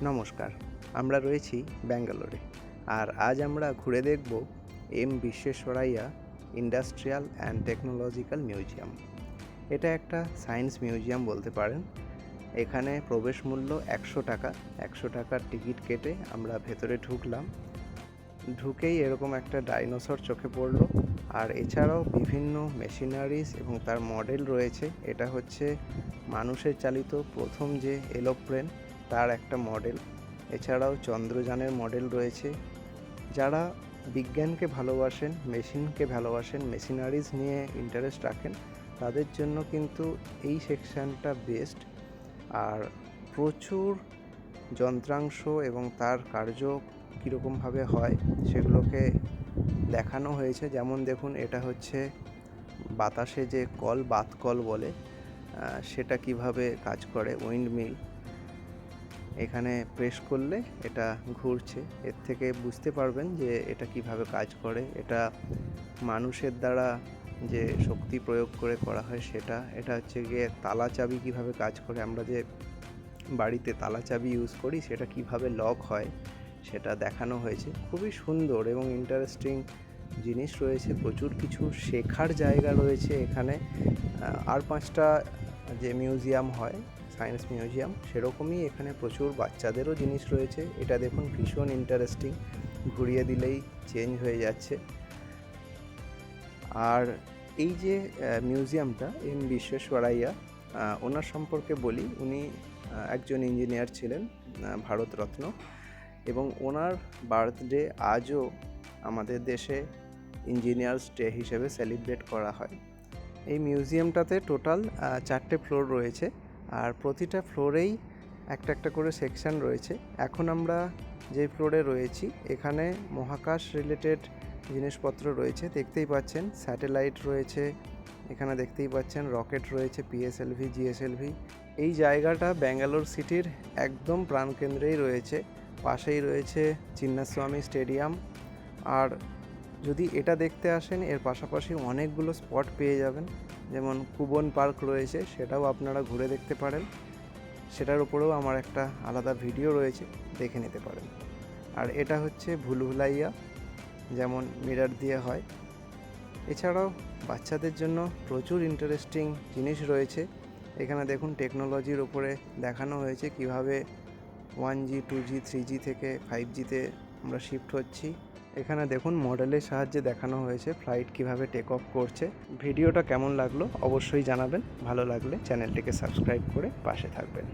নমস্কার, আমরা রয়েছি ব্যাঙ্গালোরে। আর আজ আমরা ঘুরে দেখব এম বিশ্বেশ্বরাইয়া ইন্ডাস্ট্রিয়াল অ্যান্ড টেকনোলজিক্যাল মিউজিয়াম। এটা একটা সায়েন্স মিউজিয়াম বলতে পারেন। এখানে প্রবেশ মূল্য 100 টাকা। 100 টাকার টিকিট কেটে আমরা ভেতরে ঢুকলাম। ঢুকেই এরকম একটা ডাইনোসর চোখে পড়লো। আর এছাড়াও বিভিন্ন মেশিনারিজ এবং তার মডেল রয়েছে। এটা হচ্ছে মানুষের চালিত প্রথম যে এরোপ্লেন, তার একটা মডেল। এছাড়াও চন্দ্রযানের মডেল রয়েছে। যারা বিজ্ঞানকে ভালোবাসেন, মেশিনকে ভালোবাসেন, মেশিনারিজ নিয়ে ইন্টারেস্ট রাখেন, তাদের জন্য কিন্তু এই সেকশানটা বেস্ট। আর প্রচুর যন্ত্রাংশ এবং তার কার্য কীরকমভাবে হয় সেগুলোকে দেখানো হয়েছে। যেমন দেখুন, এটা হচ্ছে বাতাসে যে কল, বাতকল বলে, সেটা কিভাবে কাজ করে, উইন্ড মিল। এখানে প্রেস করলে এটা ঘুরছে। এর থেকে বুঝতে পারবেন যে এটা কিভাবে কাজ করে। এটা মানুষের দ্বারা যে শক্তি প্রয়োগ করে করা হয় সেটা। এটা হচ্ছে গিয়ে তালা চাবি কিভাবে কাজ করে, আমরা যে বাড়িতে তালা চাবি ইউজ করি সেটা কিভাবে লক হয় সেটা দেখানো হয়েছে। খুবই সুন্দর এবং ইন্টারেস্টিং জিনিস রয়েছে। প্রচুর কিছু শেখার জায়গা রয়েছে এখানে। আর 5টা যে মিউজিয়াম হয়, সায়েন্স মিউজিয়াম, সেরকমই এখানে প্রচুর বাচ্চাদেরও জিনিস রয়েছে। এটা দেখুন, ভীষণ ইন্টারেস্টিং, ঘুরিয়ে দিলেই চেঞ্জ হয়ে যাচ্ছে। আর এই যে মিউজিয়ামটা, এম বিশ্বেশ্বরাইয়া, ওনার সম্পর্কে বলি। উনি একজন ইঞ্জিনিয়ার ছিলেন, ভারতরত্ন, এবং ওনার বার্থডে আজও আমাদের দেশে ইঞ্জিনিয়ার্স ডে হিসেবে সেলিব্রেট করা হয়। এই মিউজিয়ামটাতে টোটাল 4টে ফ্লোর রয়েছে, আর প্রতিটা ফ্লোরেই একটা একটা করে সেকশন রয়েছে। এখন আমরা যে ফ্লোরে রয়েছি এখানে মহাকাশ রিলেটেড জিনিসপত্র রয়েছে। দেখতেই পাচ্ছেন স্যাটেলাইট রয়েছে, এখানে দেখতেই পাচ্ছেন রকেট রয়েছে, পিএসএলভি, জিএসএলভি। এই জায়গাটা ব্যাঙ্গালোর সিটির একদম প্রাণকেন্দ্রেই রয়েছে। পাশেই রয়েছে চিন্নাস্বামী স্টেডিয়াম। আর যদি এটা দেখতে আসেন, এর পাশাপাশি অনেকগুলো স্পট পেয়ে যাবেন। যেমন কুবন পার্ক রয়েছে, সেটাও আপনারা ঘুরে দেখতে পারেন। সেটার উপরেও আমার একটা আলাদা ভিডিও রয়েছে, দেখে নিতে পারেন। আর এটা হচ্ছে ভুলভুলাইয়া, যেমন মিরর দিয়ে হয়। এছাড়াও বাচ্চাদের জন্য প্রচুর ইন্টারেস্টিং জিনিস রয়েছে। এখানে দেখুন, টেকনোলজির উপরে দেখানো হয়েছে কিভাবে 1G 2G 3G থেকে 5Gতে আমরা শিফট হচ্ছি। এখানে দেখুন, মডেলের সাহায্যে দেখানো হয়েছে ফ্লাইট কিভাবে টেক অফ করছে। ভিডিওটা কেমন লাগলো অবশ্যই জানাবেন। ভালো লাগলে চ্যানেলটিকে সাবস্ক্রাইব করে পাশে থাকবেন।